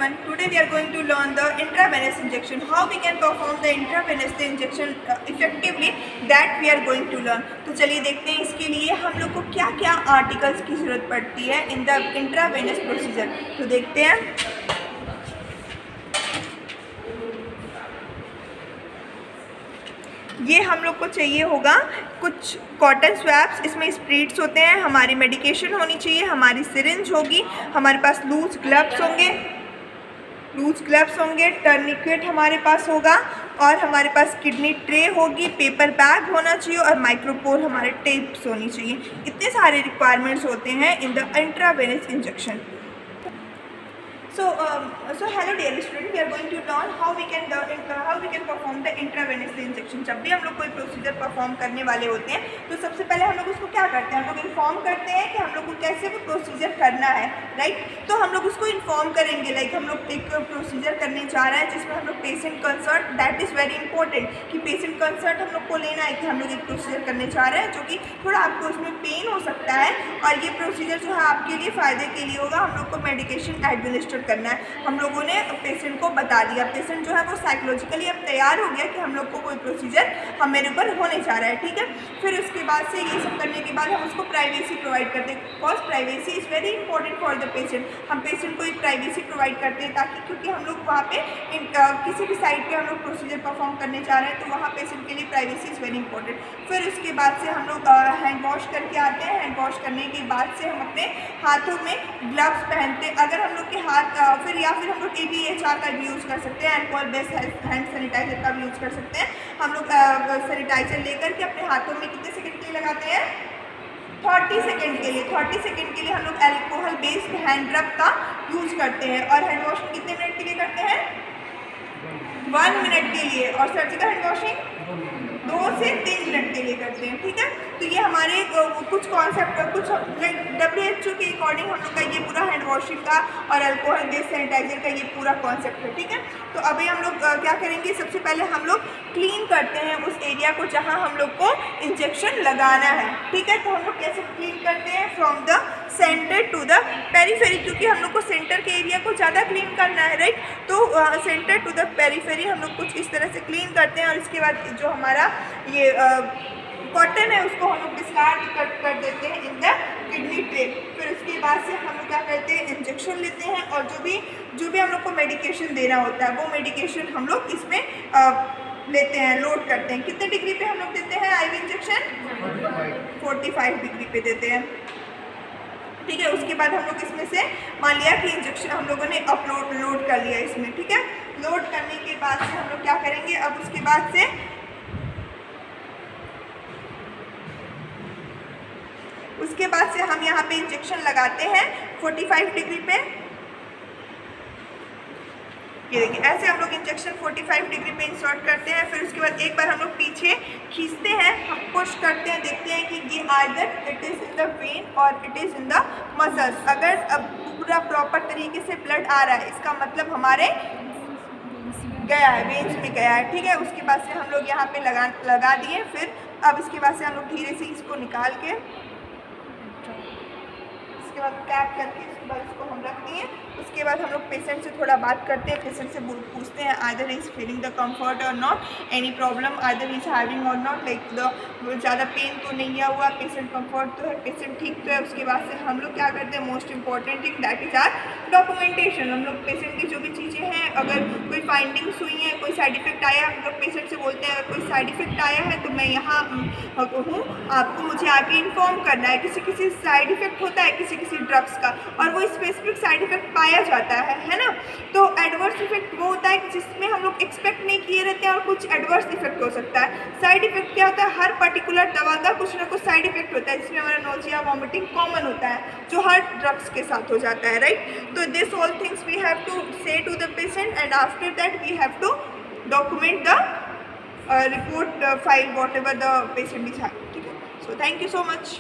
everyone. Today we are going to learn the intravenous injection. How we can perform the intravenous injection effectively, that we are going to learn. तो चलिए देखते हैं इसके लिए हम लोग को क्या क्या आर्टिकल्स की ज़रूरत पड़ती है इन द इंट्रावेनस प्रोसीजर. तो देखते हैं. ये हम लोग को चाहिए होगा कुछ कॉटन स्वैप्स, इसमें स्प्रीट्स होते हैं, हमारी मेडिकेशन होनी चाहिए, हमारी सिरिंज होगी, हमारे पास लूज ग्लव्स होंगे, टर्निकेट हमारे पास होगा और हमारे पास किडनी ट्रे होगी, पेपर बैग होना चाहिए और माइक्रोपोर हमारे टेप्स होनी चाहिए. इतने सारे रिक्वायरमेंट्स होते हैं in the intravenous injection. So hello dear student, we are going to learn how we can perform the intravenous injection. जब भी हम लोग कोई प्रोसीजर परफॉर्म करने वाले होते हैं तो सबसे पहले हम लोग उसको क्या करते हैं, हम लोग इन्फॉर्म करते हैं कि हम लोग को कैसे वो प्रोसीजर करना है, राइट. तो हम लोग उसको इन्फॉर्म करेंगे, लाइक हम लोग एक प्रोसीजर करने जा रहे हैं जिसमें हम लोग patient concert, that is very important कि पेशेंट कंसर्ट हम लोग को लेना है कि हम लोग एक प्रोसीजर करने जा रहे हैं जो कि थोड़ा आपको उसमें पेन हो सकता है और ये प्रोसीजर जो है आपके लिए फ़ायदे के लिए होगा. हम लोग को मेडिकेशन एडमिनिस्टर करना है. हम लोगों ने पेशेंट को बता दिया, पेशेंट जो है वो साइकोलॉजिकली अब तैयार हो गया कि हम लोग को कोई प्रोसीजर मेरे ऊपर होने जा रहा है, ठीक है. फिर उसके बाद से ये सब करने के बाद हम उसको प्राइवेसी प्रोवाइड करते हैं, because privacy is very important for the patient. हम पेशेंट को एक प्राइवेसी प्रोवाइड करते हैं ताकि, क्योंकि हम लोग वहाँ पे किसी भी साइड पे हम लोग प्रोसीजर परफॉर्म करने जा रहे हैं तो वहाँ पेशेंट के लिए प्राइवेसी इज़ वेरी इंपॉर्टेंट. फिर उसके बाद से हम लोग हैंड वॉश करके आते हैं. हैंड वॉश करने के बाद से हम अपने हाथों में ग्लव्स पहनते हैं. अगर हम लोग के हाथ फिर हम लोग ABHR का भी यूज़ कर सकते हैं, अल्कोहल बेस्ड हैंड सैनिटाइजर का भी यूज़ कर सकते हैं. हम लोग सैनिटाइजर लेकर के अपने हाथों में कितने सेकंड के लिए लगाते हैं, 30 सेकंड के लिए. 30 सेकंड के लिए हम लोग अल्कोहल बेस्ड हैंड रब का यूज़ करते हैं. और हैंड वॉशिंग कितने मिनट के लिए करते हैं, 1 मिनट के लिए. और सर्जिकल हैंड वॉशिंग 2 से 3 मिनट के लिए करते हैं, ठीक है. तो ये हमारे कुछ कॉन्सेप्ट, कुछ लाइक WHO के अकॉर्डिंग हम लोग का ये पूरा हैंड वॉशिंग का और अल्कोहल बेस्ड सैनिटाइजर का ये पूरा कॉन्सेप्ट है, ठीक है. तो अभी हम लोग क्या करेंगे, सबसे पहले हम लोग क्लीन करते हैं उस एरिया को जहाँ हम लोग को इंजेक्शन लगाना है, ठीक है. तो हम लोग कैसे क्लीन करते हैं, from the centre to the periphery, क्योंकि हम लोग को सेंटर के एरिया को ज़्यादा क्लीन करना है, राइट. तो सेंटर टू द पेरीफेरी हम लोग कुछ इस तरह से क्लीन करते हैं. और इसके बाद जो हमारा ये कॉटन है उसको हम लोग डिस्कार्ड कर देते हैं इन द किडनी ट्रे. फिर उसके बाद से हम लोग क्या करते हैं, इंजेक्शन लेते हैं और जो भी हम लोग को मेडिकेशन देना होता है वो मेडिकेशन हम लोग इसमें लेते हैं, लोड करते हैं. कितने डिग्री पे हम लोग देते हैं IV इंजेक्शन, 45 डिग्री पे देते हैं, ठीक है. उसके बाद हम लोग इसमें से मान लिया कि इंजेक्शन हम लोगों ने लोड कर लिया इसमें, ठीक है. लोड करने के बाद से हम लोग क्या करेंगे, अब उसके बाद से हम यहाँ पे इंजेक्शन लगाते हैं 45 डिग्री पे. ये देखिए ऐसे हम लोग इंजेक्शन 45 डिग्री पे इंसर्ट करते हैं. फिर उसके बाद एक बार हम लोग पीछे खींचते हैं, हम पुश करते हैं, देखते हैं कि ये either it is in the vein or it is in the muscles. अगर अब पूरा प्रॉपर तरीके से ब्लड आ रहा है इसका मतलब हमारे गया है, वेन्स में गया है, ठीक है. उसके बाद से हम लोग यहाँ पे लगा दिए. फिर अब इसके बाद से हम लोग धीरे से इसको निकाल के उसके बाद कैप करके उसके बाद इसको हम रख दिए. उसके बाद हम लोग पेशेंट से थोड़ा बात करते हैं, पेशेंट से पूछते हैं either is feeling the comfort or not, any problem either is having or not, like ज़्यादा पेन तो नहीं हुआ, पेशेंट कंफर्ट तो है, पेशेंट ठीक तो है. उसके बाद से हम लोग क्या करते हैं, most important thing that is our documentation. हम लोग पेशेंट की जो भी चीज़ें हैं, अगर कोई फाइंडिंग्स हुई हैं, कोई साइड इफेक्ट आया, हम लोग पेशेंट से बोलते हैं अगर कोई साइड इफेक्ट आया है तो मैं यहाँ हूँ, आपको मुझे आके इन्फॉर्म करना है. किसी साइड इफेक्ट होता है किसी ड्रग्स का और वो स्पेसिफिक साइड इफेक्ट पाया जाता है ना. तो एडवर्स इफेक्ट वो होता है जिसमें हम लोग एक्सपेक्ट नहीं किए रहते हैं और कुछ एडवर्स इफेक्ट हो सकता है. साइड इफेक्ट क्या होता है, हर पर्टिकुलर दवा का कुछ ना कुछ साइड इफेक्ट होता है, जिसमें हमारा नोजिया वॉमिटिंग कॉमन होता है जो हर ड्रग्स के साथ हो जाता है, राइट. तो this all things we have to say to the patient and after that we have to document the report file whatever the patient is having, ठीक है. So thank you so much.